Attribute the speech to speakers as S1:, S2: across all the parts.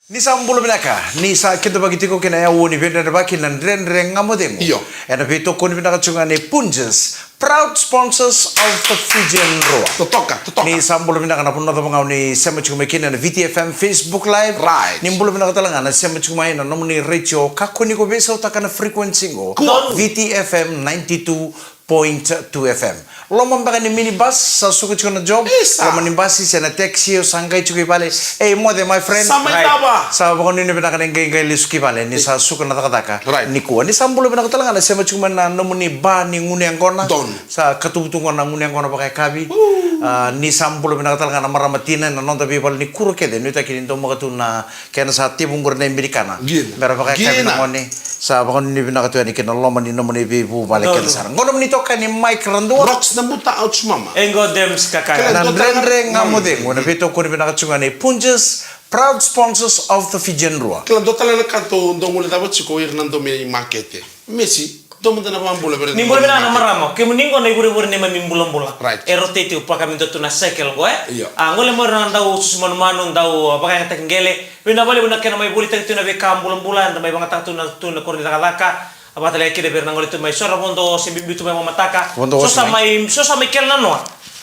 S1: Ni sambulo binaka ni sa kita bagi tiko kena ya woni benda da baki nan ren ngamodemo.
S2: Iyo.
S1: Ena beto koni binaka chunga ne Punjas, proud sponsors of the Fijian Roa.
S2: Totoka.
S1: Ni sambulo binaka na punna tabangau ni sema chunga kena na VTFM Facebook Live.
S2: Right.
S1: Ni mbulo binaka talanga na sema chunga ina nomuni radio kakoni ko besa utakana frequency ngo.
S2: Cool.
S1: VTFM 92.2 FM. Lomba mbaka ni minibus sa suku chuna job. Lomba ni basi sena taxi o sangai chuki pale. Hey, mode my friend.
S2: Sampai taba.
S1: Sa bako ni binaka ngai lisuki pale ni sa suku na takataka.
S2: Right.
S1: Ni kuwa ni sambulo binaka talanga na sema chuma na nomuni ba ni nguni angkona.
S2: Don.
S1: Sa katubutungan na nguni angkona pakai kabi. Ni sambulo binaka talanga na maramatina na nonta people ni kuro kede ni takini ndo makatu na kena sa tibungur na imbirikana.
S2: Gina.
S1: Mera pakai kabi na ngoni. Sa bako ni binaka tuwa ni kena loma ni nomuni bibu balik kena sarang. Ngono ni toka ni Mike Randua.
S2: Rocks na muta out mama.
S3: Engo dems kakaya.
S1: Na ren ngamode ngona beto ko ni binaka chunga ni Punjas, proud sponsors of the Fijian Roa.
S2: Kala dotala na kanto ndongule dapat chiko Hernando me market. Messi domo na mambula bere.
S3: Nimbol bina na maramo. Kemu ningo na ibure ni mamimbulang bula.
S2: Right.
S3: Erotete upaka minto tu na cycle go
S2: Iya.
S3: Ngole mo na daw susumano mano daw apaka yang takngele. Bina bali bina kena may buli tu na be kambulang bulan da may mga tatu na tu na korni laka. Apa tadi kira bernang oleh tu mai sora bondo sembibi tu mai mataka. So sa mai kelna no.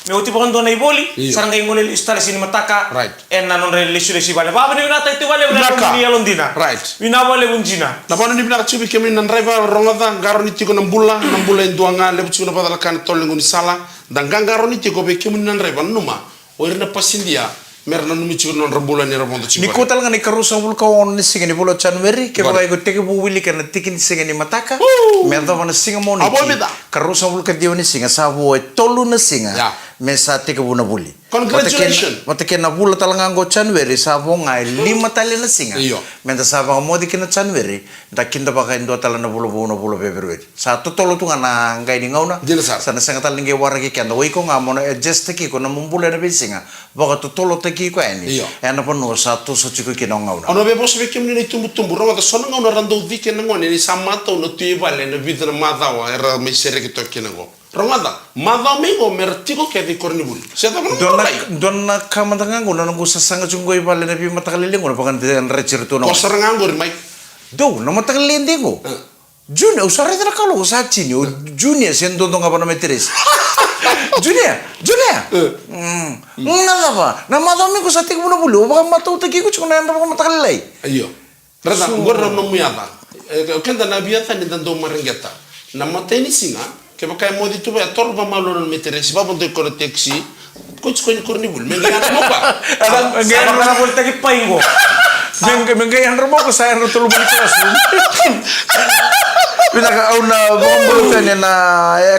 S3: Me uti bondo na iboli. Sarang kay ngole instalasi ni mataka.
S2: Right.
S3: En nanon relisi bale. Baba ni nata itu bale
S2: Naka.
S3: ni alondina.
S2: Right.
S3: Wina bale unjina.
S2: Na bana ni binaka chubi kemi nan driver ronga garo ni tiko nambula induanga lebu chuna padala kan tolengo ni sala dan gangaro ni tiko be kemi nan driver numa. Oirna pasindia merna numi chiko non rambula ni rabondo chiko.
S1: Ni kotal ngani karusa bul ka on ni singa ni bulo January ke bagai ko teke bu wili kana tikin singa ni mataka. Merda wana singa moni.
S2: Abo beda.
S1: Karusa bul ka dioni singa sabu tolu na singa.
S2: Ya.
S1: Mesa teke bu na buli.
S2: Congratulations.
S1: Matake na bula talanga ngo January sabu ngai 5 tali na singa.
S2: Iyo.
S1: Menta sabu modi kina January da kinda bagai ndo tala na bulu February. Sa tolo tu ngana ngai ni ngauna.
S2: Jelasar.
S1: Sana sanga talinge waragi kenda wiko ngamono adjust ki ko na mumbula na bisinga. Baka tolo ki ko ani.
S2: Iyo.
S1: Ena pano sa tu so chiko ki ngauna.
S2: Ono be bos be kemi ni tumbu ronga da sona ngona rando vike ngone ni samata no tuibale na vidna madawa era me sere ki tokkina go. Rongada, madao mengo mertiko ke di kornibul. Siapa pun
S1: Donna kamantanga ngona ngu sasanga chungoi bale na bi matakaliling ngona pakan den recir tu no.
S2: Kosar nganggur Mike.
S1: Do na matakaliling ngo. Junior usare tra kalau sa chinyo junior sendo donga pa na metres. Junior. Nada ba. Na madao mengo sa tikmo na bulo baka matau tagi ko chuna na baka matakalilay.
S2: Ayo. Rada ngorra no muyata. Kenda na biata ni dando marengeta. Na mateni singa. Ke pakai modi tu ba torba malo non mettere si babon to con taxi coach con cornibul me ngana mo ba
S3: Ngai na bol tagi paingo.
S1: Mengai andro mo ko sa andro tulu balik kelas. Pinaka una bombolo tanya na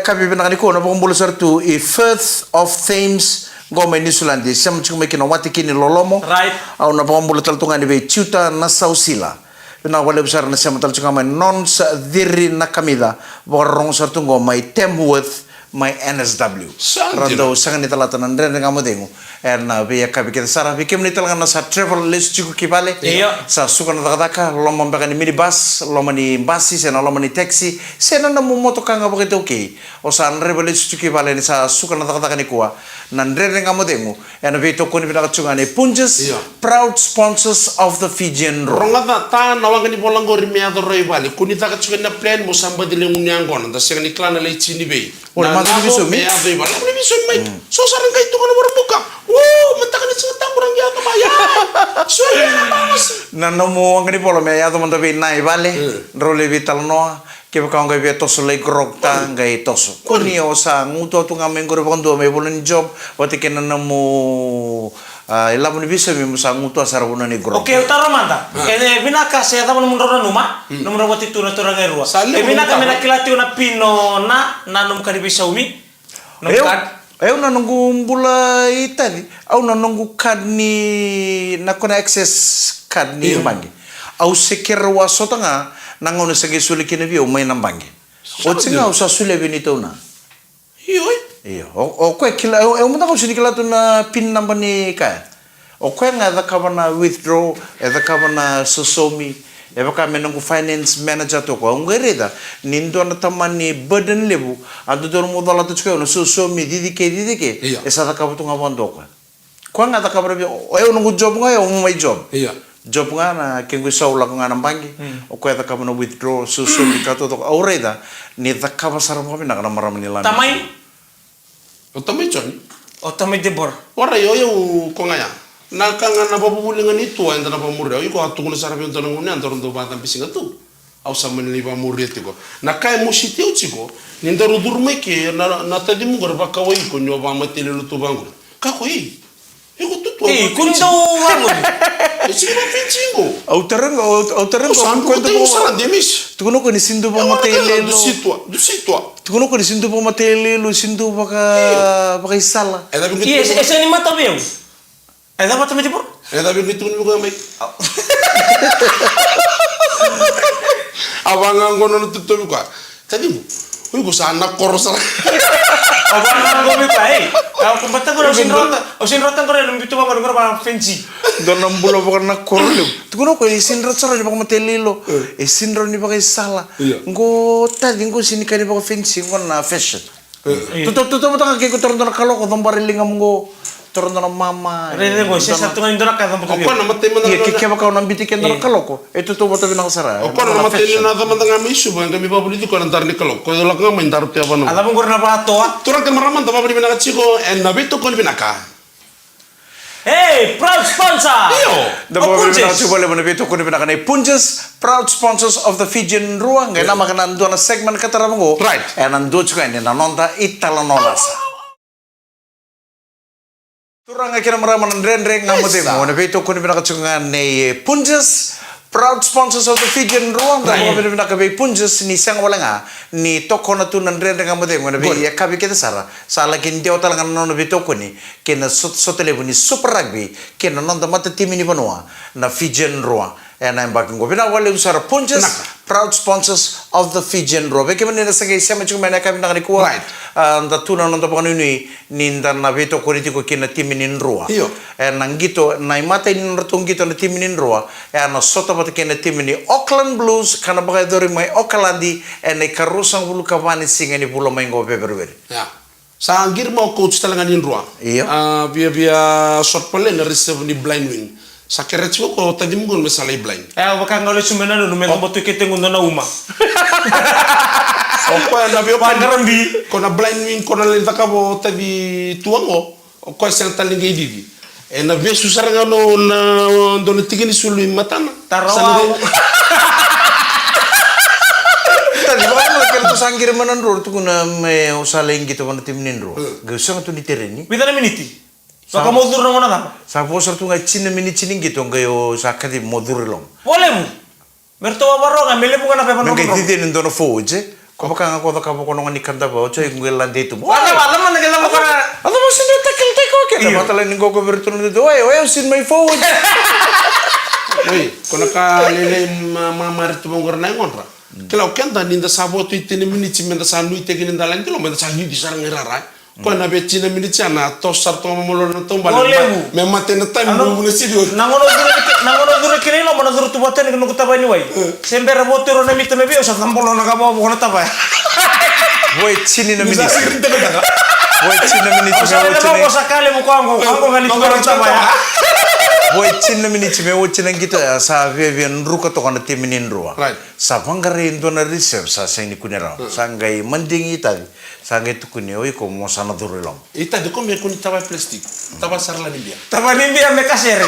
S1: kabi pinaka ni ko na bombolo sartu i Firth of Thames gome ni Sulandi sam chuma kino wati kini lolomo.
S3: Right.
S1: Au na bombolo taltunga ni be Ciuta na Sausila. Pina wale besar na siya matalchunga may non sa diri na kamida borong sa tungo may Tamworth may NSW. Rado sangan ni talata nan ren nga mo dengo. Na biya kabi kita sara bikim ni talaga na sa travel list chuko kibale.
S3: Iya.
S1: Sa suka na takataka lomang baka ni minibus, lomang ni basi, sena lomang ni taxi, sena na mumoto ka nga bakit okay. O sa travel list chuko kibale ni sa suka na takataka ni kuwa nan ren nga mo dengo. Na bito ko ni pinakachunga ni Punjas, proud sponsors of the Fijian Roa.
S2: Rongada ta nawangan ni bolango rimiado roi bali kunita ka chuka na plan mo samba dile ngunyangona da siya ni klana le chini be.
S1: Ora mato ni biso mi.
S2: Meado ibal. Ni biso mai. So sarang kay to kana buka. Matakan ni singtang kurang yato maya. So na bawas.
S1: Nanomo ang ni polo me ya to manda be nai vale. Role vital no. Ke ka ngai be toso le grokta ngai toso. Kuni o sa nguto tu ngamen ko bondo me bolon job. Wati ke nanomo elamu ni biso mi musa nguto sarabuna ni grok.
S3: Oke, utara manta. Ene binaka saya tahu mundur numa, nomor wati tu na turang erua. Binaka menakilati una pino na nanum kadi bisa umi.
S1: Eu na nungu mbula itali. Au na nungu kad ni na kona access kad ni bangi. Au sekera wa sotanga nangona sagi sulikine bi o mai nambangi. O tsinga o sa sule benito na. Iyo. O kwe kila eu munda ko sinikila tu na pin number ni ka. O kwe nga da kabana withdraw, da kabana sosomi. Eba ka menunggu finance manager to ko ngereda nindo na tamani burden lebu adu dor mo dala to chko no so mi didike esa ta ka butunga bondo ko nga ta ka bra o eu nungu job nga eu mai job job nga na kingu saula ko nga ng bangi o kaya ka mo na withdraw susunod ka to aureda ni takaba sarap kami na marami nila
S3: Tamay?
S2: O tamay chon.
S3: O tamay debor?
S2: Ora yo ko nga ya. Nakanga na babubulingan ito ay na pamuri. Ay ko atuko na sarap yung tanong niya antoron do batang pisinga tu. Au saman ni pamuri tiko. Nakai mo sitio chiko. Nindaro durme ke na tadi mo garba kawai ko nyo ba matili lu tu bangun. Kako i. Iko tu tu.
S3: Kundo bangun.
S2: Isi mo fincingo.
S1: Autarang
S2: Sandu ko tayo saran demis.
S1: tukuno ko ni sindu pa matele
S2: Du situa.
S1: tukuno ko ni sindu pa matele lo sindu baka isala
S2: Eda bin
S3: Iya,
S2: gitu.
S3: ese ni mata beo. Ada mata me debor?
S2: Eda bin gitu ni bukan baik. Abangan ko no tutu ko. Tadi mo. Uy ko sa anak ko sa.
S3: Abang nang gomi pa eh. Ako bata ko o sinrota ko rin bito ba ko ba fancy.
S1: donam bulo baka na korlo tukuno ko ni sinro sara ni baka matele lo sinro ni baka isala ngo tadi ngo sini kani baka fancy ngo na fashion tuto mo taka ko toron na kaloko dong bariling ngo toron na mama
S3: Rene mo siya sa tungan indra ka mo
S2: Ko na matay mo na.
S1: iya kike baka nang bitiken na kaloko ito to bata binang sara
S2: Ko na matay na naman nga misu ba kami pa politi ko nantar ni kalok. Ko lang nga may darap pa no.
S3: Alam mo na pa to.
S2: Turang ka maraman tama pa ni binakachiko and nabito ko ni binaka.
S3: Hey, proud sponsor.
S1: The Punjas. Boleh menepit ko ni pinaka Punjas, proud sponsors of the Fijian Ruang. Kaya nama kana ando na segment katara mo.
S2: Right.
S1: And ando juga ini na nonta italanonas. Turang kira maraman ndrendre ngamote mo menepit ko ni pinaka ni Punjas. Proud sponsors of the Fijian Ruang. Damo pinaka Punjas ni sang wala nga ni toko na tu ndrendre ngamote mo nabi ya kabi kita sara. Sala kin dia otal nga no nabi toko ni kena sotele ni Super Rugby kena nonta mata tim ni banua na Fijian Ruang. And I'm back ngo bina wale usara Punjas proud sponsors of the Fijian Ruang. Beke mana sa kay sama chung mana kabi nakani kuwa.
S2: Right.
S1: Da tuna nonta pa ni ninda na bito ko niti ko kena tim ni Ruang.
S2: Iyo.
S1: And nangito na imata ni ratong gito na tim ni Ruang. And na soto pata kena tim ni Auckland Blues kana bagay dori mai Aucklandi and ay karusang bulu kawani singa ni pulo mai ngo beberber.
S2: Ya. Sa angir mo coach talaga ni Ruang.
S1: Iyo.
S2: Via short pole na receive ni blind wing. Sa kerets ko tadi mo mesalay blind.
S3: Baka ngalo sumena no men mo tukite ngundo na uma.
S2: O ko na bio
S3: Pagarambi.
S2: ko na blind wing ko na lenta ka bo tadi tuango o ko sa talingi didi. E na via susara ngano na don tigini sulu matana.
S3: Tarawa.
S1: Tadi baka mo kerto sangir manan ro tu kuna me usaling gitu mana tim nin ro. Gusang tu ni tereni.
S3: Bida na miniti. Baka modur na muna ta.
S1: Sa posar tu ngai cina mini cining gitu ngayo sakati modur long.
S3: Boleh mo. Merto baro nga mele mo na pa
S1: Nang
S3: no.
S1: kay titi ndono foje. Ko baka nga ko da ka ko nang nikanda ba ocho yung lande tu.
S3: Alam man nagala mo ka.
S1: Ano mo sin takel teko ke. Da matala ni go ko bertu ndo. Oy sin my foje.
S2: Oi, kono ka lele mamar tu mongor na ngonra. Kila kenda ninda sabo tu itini miniti menda sa nui tegi ninda lan kilo menda sa nui di sarang irara. Ko na be china miniti ana to sar to mamolo na to bale. Me mate na time mo na sidio.
S3: Nangono dure kini lo mana dure tu boten kenu kutaba ni wai. Sembera botero na mita mebe usah tampolo na kamo mo na taba.
S1: Boy chini na miniti. Boy chini na miniti.
S3: Usah ko sakale mo ko angko ngali tu na taba ya.
S1: Boy chini na miniti me wo chini gitu ya sa via nruka to kana timinin ruwa.
S2: Right.
S1: Sa bangare ndo na reserve sa ni kunera. Sa ngai mandingi tadi. Sa ngai tu kuni oi ko mo sana durelong.
S2: Ita de come con tava plastic. Tava sarla ni bia.
S3: Taba ni biar me kasere.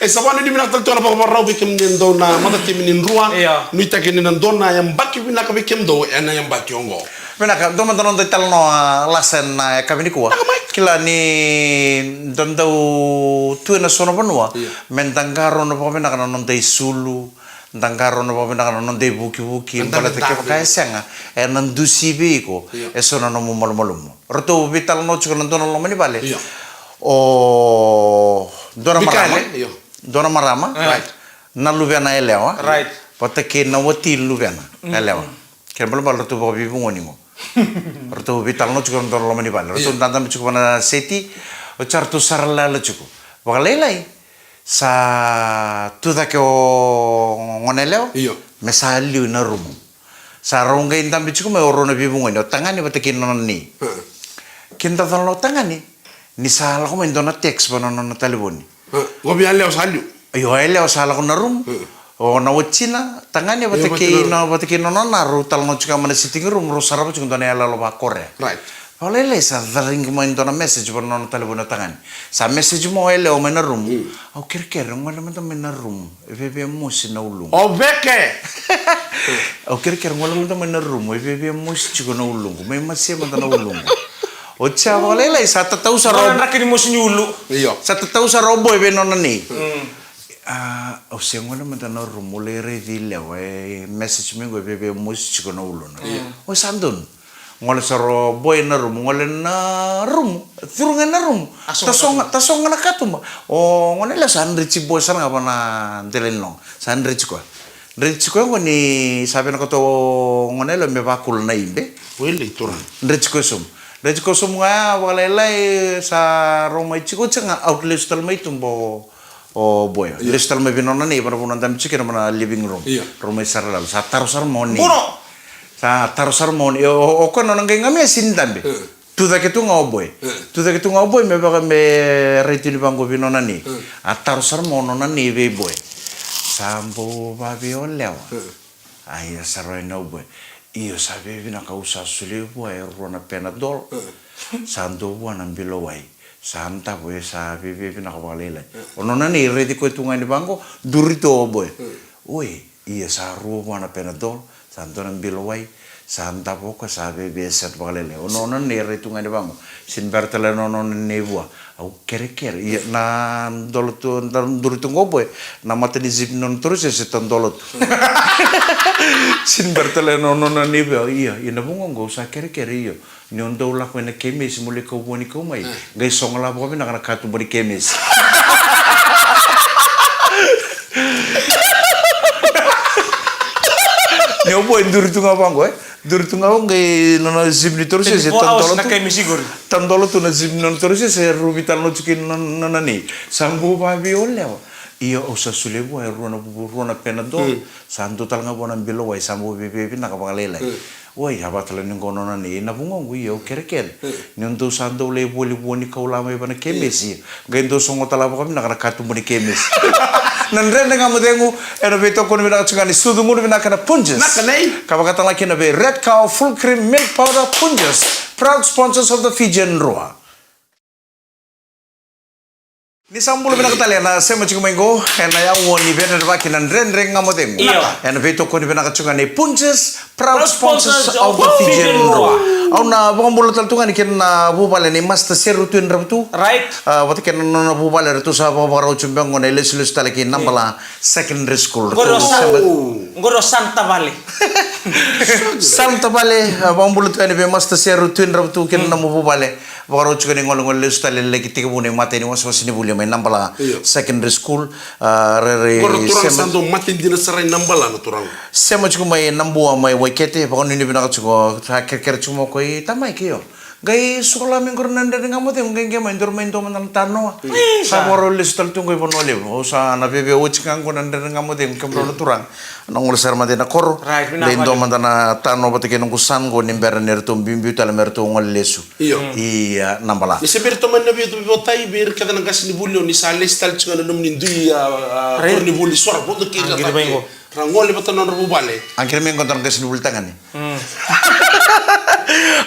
S2: E sabana di minak tolto na pa marau bikem ndo na mata timinin ruwa. Nui ta kini ndo na yang baki binak bikem do ena yang baki ongo.
S1: Mena ka do mandanon do talno lasen na kami ni kuwa. Kila ni dondau tu na sono panua. Mentangaro no pa mena kana non dei sulu. Dangaro no pa mena kana non dei buki pala te ke ka senga. E nan dusibi ko. E sono no mo malum. Roto vital no chuko non lo mani vale. O dona marama. Dona marama.
S3: Right.
S1: Na luviana elewa.
S3: Right.
S1: Pata ke na wati luviana. Elewa. Kembali bal roto bo bibu ngoningo. Roto vital no chuko non lo mani vale. Roto ndanda chuko na seti. O chartu sarala la chuko. Bakalelai. Sa tuda ke o ngoneleo. Me sa liu na rumu. Sa ronga indam bichuko me orona bibu ngoni. O tangani pata ke non ni. Kinta tan lo tangani. Ni sa ko me ndona text bono no taliboni.
S2: Go bien leo salio.
S1: Iyo ele osala ko na room. O na wachina tanganya batiki no naru tal no chuka mana sitting room ro sarap chuka na ala lo ba kore.
S2: Right.
S1: Olele sa daring mo ito na message por no talabo na tangan. Sa message mo ele o na room. Au kirker ngala man ta na room. Bebe mo na ulung.
S2: O beke.
S1: Au kirker ngala man ta na room. Bebe mo chuka na ulung. May masya man ta na ulung. O cha olele sa tatau sa
S3: Orang
S1: robo.
S3: rakin mo sinyulo.
S2: Iyo.
S1: Sa tatau sa robo ebe no na ni. O se ngala man ta na room ole re dile message me go bebe mo chuka na ulung. O sandun. Ngole saro boy na room ngole na room turungan na room tasong na katum o ngole la sanrichi boy sana ngapa na delelong sanrichi ko ngoni sabi na ko to ngone lo me bakul na imbe
S2: Wele turang.
S1: nrichi ko sum nga wala lai sa roma ichi ko changa outlet stal mai tumbo o boy listal mai binona ni para punan tam chicken mana living room roma sarala sa tarusar moni sa tarusar mon o kono nang ngame sindambe tuda ke tu ngoboy me baga me retini bango binona ni a tarusar mon na ni be boy sambo babi olewa ai saroi no boy io sabe vina causa sule boy rona penadol sando buana bilowai santa boy sa vive vina kawalela onona ni reti ko tunga ni bango durito boy oi ia sa ru buana penadol santo nang bilowai santa poco sabe beset balele ono non ne retunga de bango sin bertele no ne bua au kere ia na dolotu durito ngoboy na mate di zip non terus se tondolot sin bertele no ne bua ia ina bungo go sa kere ia ni ondo la ko ne kemis mule ko boni ko mai gai songla bo na kana katu boni kemis ne obo durito ngabango durito ngawang ngai nona zimni terus se tandolo tu na zimni non terus se rubital no chikin nona ni sambu babi olewa iyo osa sulebo ruana penadol santo talanga bona bilo wai sambu bebe na kabalela woi habatala ningono na ni na bungo iyo kereken nyondo santo le boni kaula mai bana kemesi gendo songo tala kami na katu boni kemes nandre nga modengu era beto kono bina chungani sudu munu bina kana punjes
S2: Nakanai.
S1: kabakata laki na be red cow full cream milk powder punjes proud sponsors of the Fijian Roa ni sambul bina katali na sema chikumengo na ya woni bena baki na ndre nga modengu ena beto kono bina chungani punjes proud sponsors of the Fijian Roa au na bambul taltunga ni ken bubale ni master seru tu ndrabtu
S3: Right.
S1: wati ken no bubale tu sa babaro chumbengo na leslus talaki nambala secondary school
S3: Ngoro Santa Valley.
S1: Santa Valley bambul tu ni be master seru tu ndrabtu ken na bubale babaro chukani ngol leslus tali leki tikabune mate ni waso sini buli mai nambala secondary school re
S2: Turang sando matin dina sarai nambala na turang.
S1: sema chukumai nambua mai waikete pakon ni bina chuko ker chumo koi tamai kio gai sekolah minggu nanda dengan kamu tuh nggak main dormain man tano saboro listal tunggu ibu nolib usa na bebe uci kanggo nanda dengan kamu tuh kembali turang nongol ser mati na koro lain man tana tano batu kena kusan go nimber nertum bimbi tala mertu ngol lesu iya nambala
S2: Ni seber teman nabi itu botai ber kata nagas ni bulio ni sale stal cunga na nomni ndui kor ni buli suara bondo kira rangol batan non bale
S1: akhirnya mengkontrol ke sini tangan nih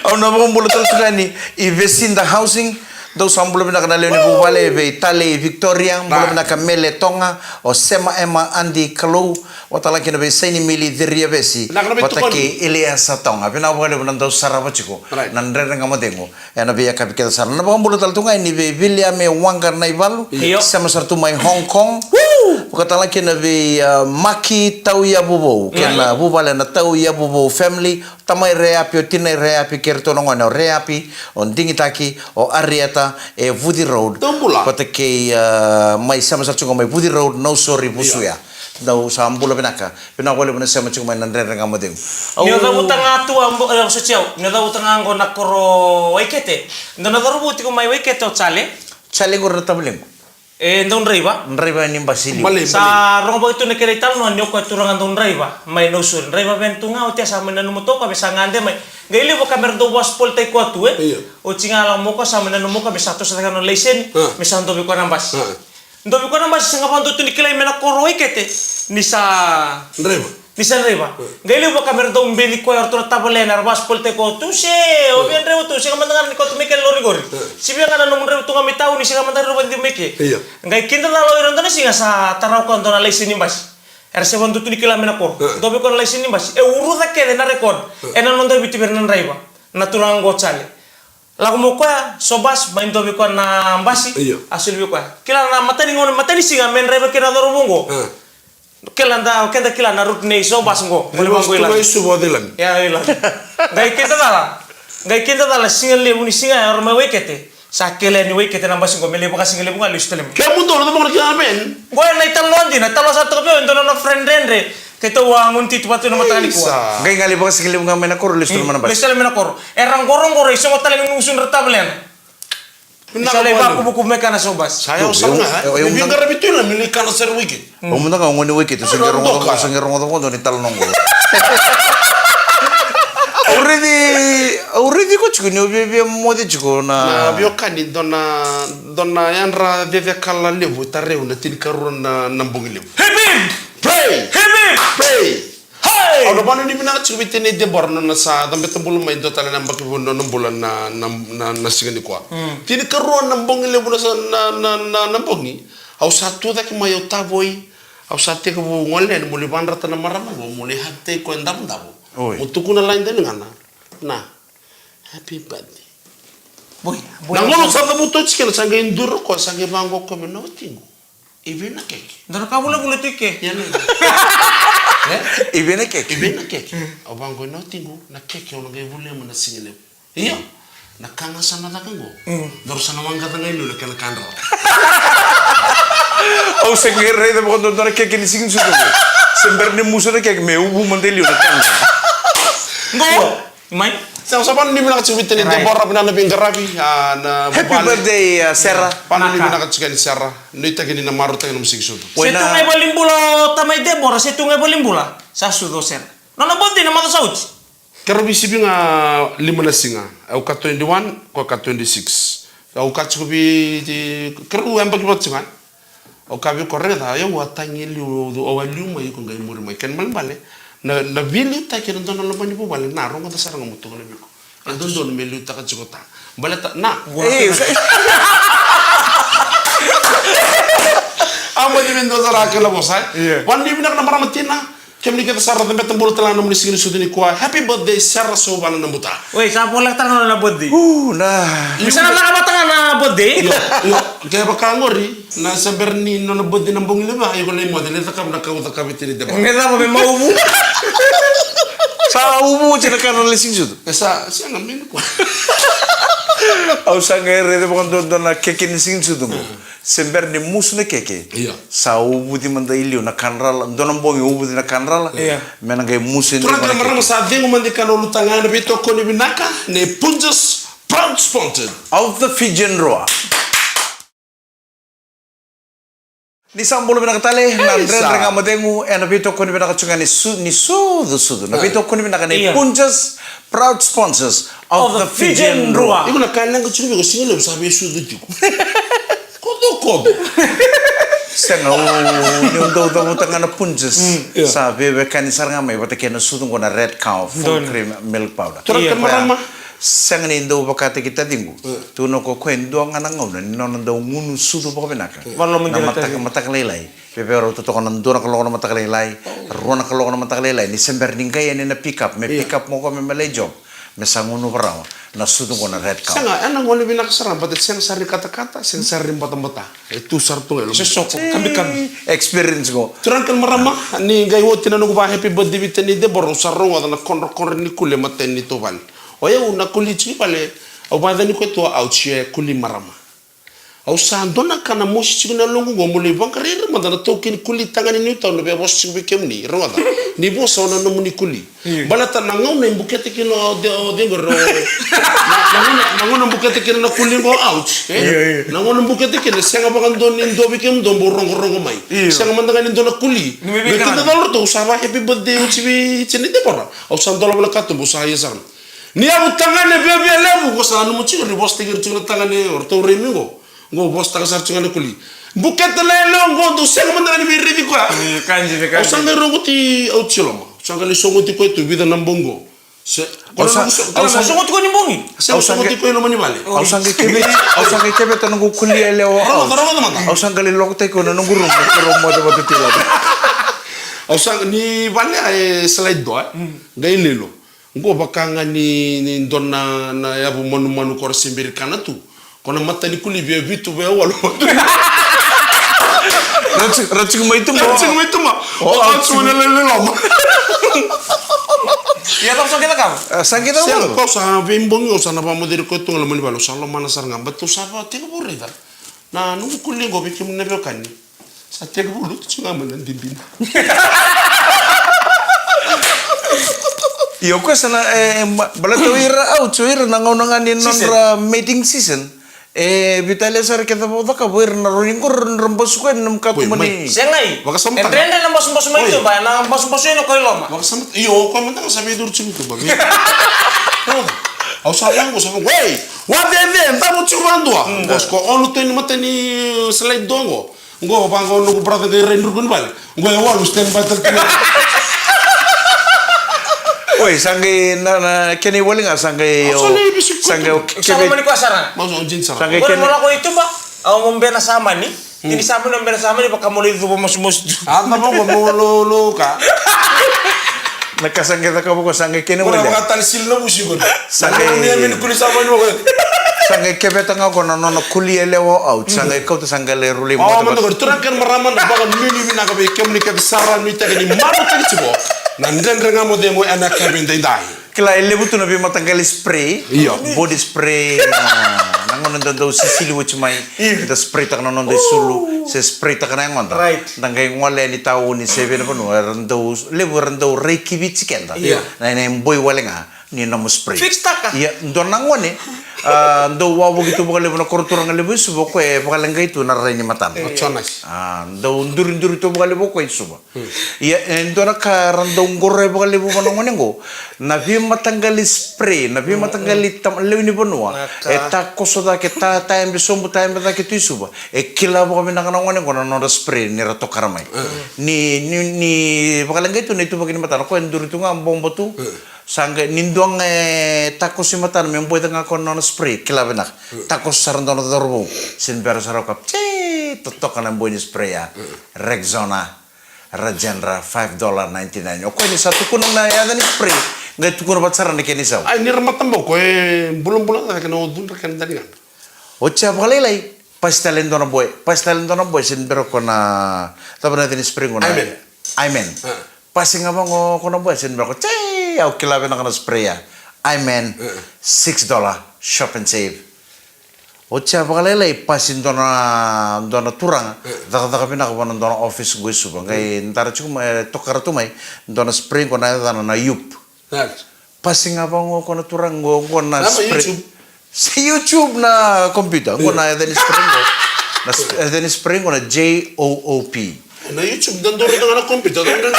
S1: au na mo mulo tol tani invest in the housing do sambulo bina kana leoni bubale be Itali Victoria mulo bina kamele tonga o sema ema andi kalau watala kina be seni mili diria besi wataki Elias tonga bina bubale bina do sarabachiko nandre nga modengo ena be yakapiketa sana na mulo tol tunga ni be William e wangar na ivalu sama sartu mai Hong Kong wakatala kina be Maki tau ya bubo kena bubale na tau ya bubo family tamai reapi o tinai reapi kerto nongona reapi on dingitaki o Arieta e Woody Road patake mai sama sa chunga mai Woody Road no sorry busuya dau sambula benaka bena wale bena sama chunga mai nandre nga modeng
S3: Nyo da utang atu ambo sa chiao nyo da utang ango nakoro waikete ndona darubuti ko mai waikete o chale
S1: gor tablem
S3: ndon reiba
S1: ni basili
S3: sa rongo bagito na kere tal no nyo ko turangan don reiba mai no sur reiba bentunga o tia sa mena no to ka bisa ngande mai gaili bo kamer do waspol tai ko tu o chinga la mo ko sa mena no mo ka bisa to sa no lesen misando bi ko nambas Ndobi ko na mas singa pandu tu nikilay mena koro ikete. Nisan reba. Gaili ba kamer do mbeli ko orto tabole na rabas polte ko tuse o bien rewo tu singa mandangan ko tu mekel lori gori. Sibia kana num rewo tu ngami tau ni singa mandangan ro bandi meke. Ngai kinda na lo iron singa sa tarau ko ndona lay sini bas. RC bandu tu nikila mena kor. Dobi ko lay sini bas. E uru da kede na record. Ena nondo biti bernan raiba. Natulang go chale. Lagu mo kwa sobas main dobi ko na ambasi. Asul bi ko. Kila na matani singa men raiba kira do rumungo. Kila na rut nei sobas ngo. Boleh bangu ilang. Ya ilang. Gai kita dala singa le uni singa or me wekete. Sakele ni wekete na ambasi ngo mele baka singa le bunga listelem.
S2: Kamu tuh mau kerja apa?
S3: Gue na itam londi na talo satu kape untuk na friend rendre. Kita wangun titu patu na matani kuat.
S1: Gai ngali baka singa le bunga mena kor listelem mana bas.
S3: Listelem mena kor. Erang gorong iso matali ngusun retablen. Misalnya baku buku meka na sobas.
S2: Saya usah nggak? Lebih nggak itu lah milik kana ser wiki.
S1: Omunda ka ngoni wiki tu singa rongo ni tal nongo. Already ko chukuni obi modi chukuna.
S2: Na bio kani dona yanra deve kala levu tareu na tin karuna nambungi levu. Pray. Ada mana ni bina cukup itu ni dia baru nana sa, tapi tembul main tu tali nampak ibu nana bulan na nasi gani kuah. Tini keruan nambongi lebu na nambongi. Au satu tak mayu taboi, au satu ke bu ngolen muli bandar tanah marah bu muli hati ko endam tabu. Untuk kuna lain tu dengan na happy birthday.
S3: Boy.
S2: Nangono satu butuh cikal sange indur ko sange bangko ko meno tingu. Ibena keke.
S3: Dan kamu lah boleh tike.
S1: Ibena keke.
S2: Abang ko no tingu na keke ono ngai bule mo na singile. Iya. Na kanga sana na kango. Dor sana mangga tanga ilu le kana kanro.
S1: Au sengere de bondo na keke ni singin sudo. Sember ni muso na keke me ubu mandeli na kango.
S3: Ngo. Mai.
S2: Sama-sama ni bilang cuci tini dia borra bina na bingarabi na
S1: Happy birthday Sarah.
S2: Panu ni bilang cuci ni Sarah. Ni tak ini na maru tak ini musik sudu.
S3: Setungai bolimbula tamai Deborah, setungai bolimbula. Sasudo ser. Nona bonti na mata saut.
S2: Kero bisi binga lima na singa. Au ka 21 ko ka 26. Au ka cuci di kero yang bagi botungan. Au ka bi korreta ya watangi liu o waliu mai ko ngai muri mai ken malbale. Na vili ta kira don lo bani bale na rongo ta sarang mutu ko lebi ko don melu ta ka jogota bale ta na amo di mendo zara ka la bosa wan ni binak na maramatina kemni kita sarra tembe tambul tala na munisigi sudini ko happy birthday sarra so bana na muta
S3: Wei sa pola tangan na birthday
S1: Nah.
S3: Bisa na tangan na birthday
S2: yo kaya baka ngori na saber ni no na birthday na bongile ba ayo ko le model ta kam na ka uta kabitini de ba
S3: ngeda mo maubu
S1: Sa ubu cina karena lesing sudo.
S2: esa siang amin ko
S1: Au sangere de bondo na keke ni singin sudo. Sember ni mus na keke.
S2: Iya.
S1: Sa ubu di manda ilio na kanral, donon bongi ubu di na kanral.
S3: Iya.
S1: Mena kay mus ni.
S2: Turang kena marang sa dingo mandikan ulu tangan bito ko ni binaka ne punjas proud sponsored
S1: Of the Fijian Roa. Ni sambolo bina katale na renga madengu na bito ko ni bina katsunga ni sudo. Na bito ko ni bina ni punjas proud sponsors of the Fijian Roa.
S2: Iku na kailan ko chini ko singile sabi su du juko kodo
S1: Senga ni undo tangan na punjas. Sabi be kan saranga mai bata kena sudo ko na red cow full cream milk powder.
S2: Turang kena marang ma
S1: Senga ni indo bakate kita dingu. Tuno ko kwendo ngana ngona ni non ndo ngunu sudo ba benaka.
S3: Warlo
S1: Na matak lelai. Pero to ko nan dona ko na matak lelai. Rona ko na matak lelai ni sember ningai ni na pick up mo ko me male job. Me sangunu parawa. Na sudo ko na red cow.
S2: sanga ana ngoli binak sarang patet sing sari kata-kata sing sari bata-bata itu sartu elo
S3: sesoko kambi
S1: Experience ko.
S2: turang kan marama ni gai wotina no ba happy birthday bitani de borom sarro wada na konro ni kule maten ni toban oya una kuli chi pale au ba dani ko to au chi kuli marama au sa dona kana moshi chi na longu go muli ban karir madana tokin kuli tangani ni to no be bos chi be kemni roda ni bos ona no muni kuli balata na ngau na mbukete kino de ngoro na ngona mbukete kino na kuli go out na ngona mbukete kino senga bakan don ni do be kem do rongo mai senga mandanga ni do na kuli kita dolor to usaba happy birthday uchi bi chini de pora au sa dolor na katu bu sa yesam ni abu tangane bebe lebu ko sa no muchi ri bos tigir chuna tangane orto remingo ngo bos tanga sarchunga kuli buket lelo ngo do seng mandana ni ridi kwa
S3: Kanji de
S2: au sanga ronguti au chiloma sanga li songuti ko to vida nambongo se
S3: Au sangot ko ni bongi.
S2: au songuti ko lo mani vale
S1: Au sange kebe ta nungu kulia leo. Au sange li lokte ko na nungu rumo de bote tila.
S2: Au sang ni vale ai slide do ngai lelo ngo bakanga ni donna na yabu manu ko simbir kanatu kona mata ni kuli be vitu be walo
S1: Racing mo itu mo.
S2: Oh atsu ne lelo lama
S3: Ya tong kita kam.
S1: Sang kita
S2: Sel
S1: mo.
S2: ko sa bimbong yo sana pa mo dir ko tungal mani valo salo mana sar ngam betu sa pa te ko rida na nu kuli go be kim ne be kanni sa te ko bulu tu ngam nan din
S1: Yo ko sana balato ira au chuir na ngaunangan non mating season. Vitalia sar kita mo ka boir na roning ko rombos ko nam ka tumani.
S3: Sengai.
S2: Baka samtang.
S3: Entrena na bos mo itu ba na bos yun ko iloma.
S2: Baka samat iyo ko man tanga sabi dur chung to bagi au sayang ko sa wey what then tamo churando bos ko onu to ni mata ni slide dongo ngo bango no brother de rendur kun bal ngo ya walu stand battle
S1: Oi sange na kene wali nga sange yo sange
S3: Sama mani ko asara.
S2: mau on jin sara
S1: sange
S3: Kone
S1: kene
S3: mo ko itu ba? Au membena sama ni. Tini sama no membena sama ni baka mo lidu mas.
S2: anda mo lo ka
S1: nakasange ta ka ko sange kene
S2: ko
S1: wali.
S2: na tal sil no busi ko
S1: Sange-
S2: ni min kuli sama ni ko
S1: Sange kebe ta nga ko no kuli lewo out sange ko ta sange le ruli mo.
S2: oh man ko turan kan maraman ba mini bina ka be kemni ka sara mi ta ni maru ta ci bo nan den renga mo de mo ana ka bin dai
S1: Kila ele butu na bi matanggal spray.
S2: Iya.
S1: Body spray na nangon do sisili wuch mai. Ita spray ta kanon do sulu. Se spray ta kanan ngon.
S3: Right.
S1: Nangay ngwale ni tao ni sebe na pano rando lebu rando reiki bitsi kenda.
S3: Iya.
S1: Na ina boy wale nga ni na mo spray.
S3: Fix ta ka.
S1: Iya, ndo nangwan eh. Ndo wawo gitu bakal lebu na korturang lebu subo ko eh bakal nga itu na rin ni matan.
S2: chonas
S1: Ndo nduri to bakal lebu ko subo. Iya, ndo na karando ngore bakal lebu manongon ngo. Na bi matanggal spray, na bi matanggal lebu ni bonua. Ta kosoda ke ta time sombu time da ke tu subo. Kila bakal minangon ngo na no spray ni rato karamay. Ni bakal nga itu na itu bakal ni matan ko nduri to nga bombo tu. Sangga ninduang takos si matan membuat tengah konon spray kila benak takos sarandon dorbo sin beres sarokap totok kanan bunyi spray ya Rexona Regenera $5.99 oke ini satu kunung na ya ni spray nggak tukun buat saran di kini saw
S2: ay ni ramatan ba ko bulong na kan odun kan tadi kan
S1: ocha balai pastelin dona boy sin bero kona tapi nanti ni spray kona Amen pasti ngabang kona boy sin bero au kilabe na kana spray ya $6 shop and save ocha bagalele pasin dona turang daga pina ko dona office go suba ngai ntar chuma tokar tumai dona spray ko na na yup pasin abang ko na turang go na spray sa YouTube na computer ko na then spray ko na JOOP
S2: na YouTube dan doro dengan komputer dan dengan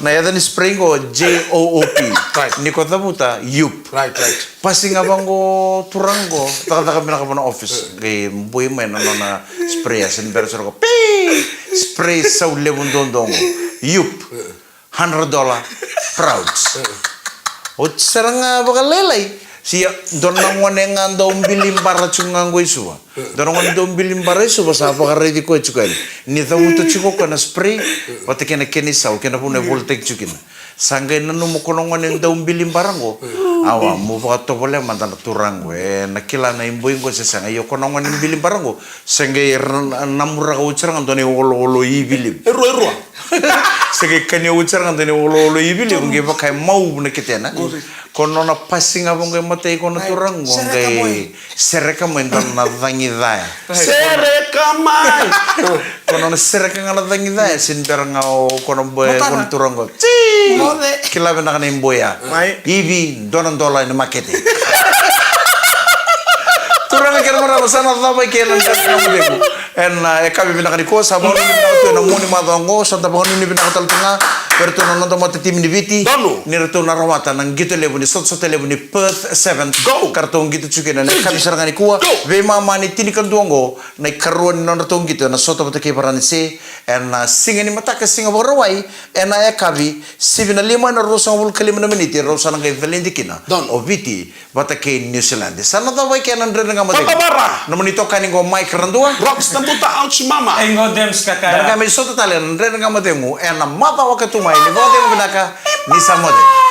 S1: na yadan spring ko JOOP
S2: Right.
S1: ni ko tabuta yup
S2: right
S1: pasti ngabang ko turango taka mina ka na office kay boy man na spray asin bersor ko pi spray sa lebon dondong yup $100 proud o sarang bagalelay siya don nang wanengan daw bilim para chungang go isuwa don nang daw bilim para isuwa sa pa ready ko chukan ni daw to chuko kana spray pati kena kenisa o kena puna voltage chukin sangay nanu mo kono ngwan daw bilim parang go awa mo pa to bole mantan turang go nakila na imboy go sa sangay yo kono ngwan bilim parang go sangay namura ko charang don wolo ibilim
S2: ero
S1: sangay kanya ucarang don wolo ibilim ngi pa kay mau na kitena kono na passing abong kay matay kono turang go kay sereka mo don na dangida
S2: sereka mai
S1: kono na sereka nga dangida sinper nga kono boy kono turang go kilabe na kanin boya ibi $1 ni makete turang kaya mo na sana tabay kaya lang kaya mo dego en kami binakani ko sa mga ni binakato na muni madongo sa tabang ni binakatal nga perto na nonton mo tim ni viti
S2: Donu.
S1: ni reto na rawata nang gitu lebu ni sot lebu ni Perth 7
S2: Go.
S1: kartong gitu cuke na kan sarangani kuwa
S2: Go.
S1: ve mama ni tini kan duongo na karuan non retong gitu na soto bote ke parani se en na singani mata ka singa borawai en na kavi sivina lima na rosa wul kalima na miniti rosa na kay valendikina
S2: Don.
S1: o viti bata ke New Zealand sana da vai ke nan dre nga mate
S2: Pagkabara.
S1: na monito kaningo Mike Randua
S2: Rocks na buta out si mama.
S3: Engo dems kakara.
S1: Dalam kami soto talian, rena ngamatemu, ena mata wakatumai, ni vote mo binaka, ni samode.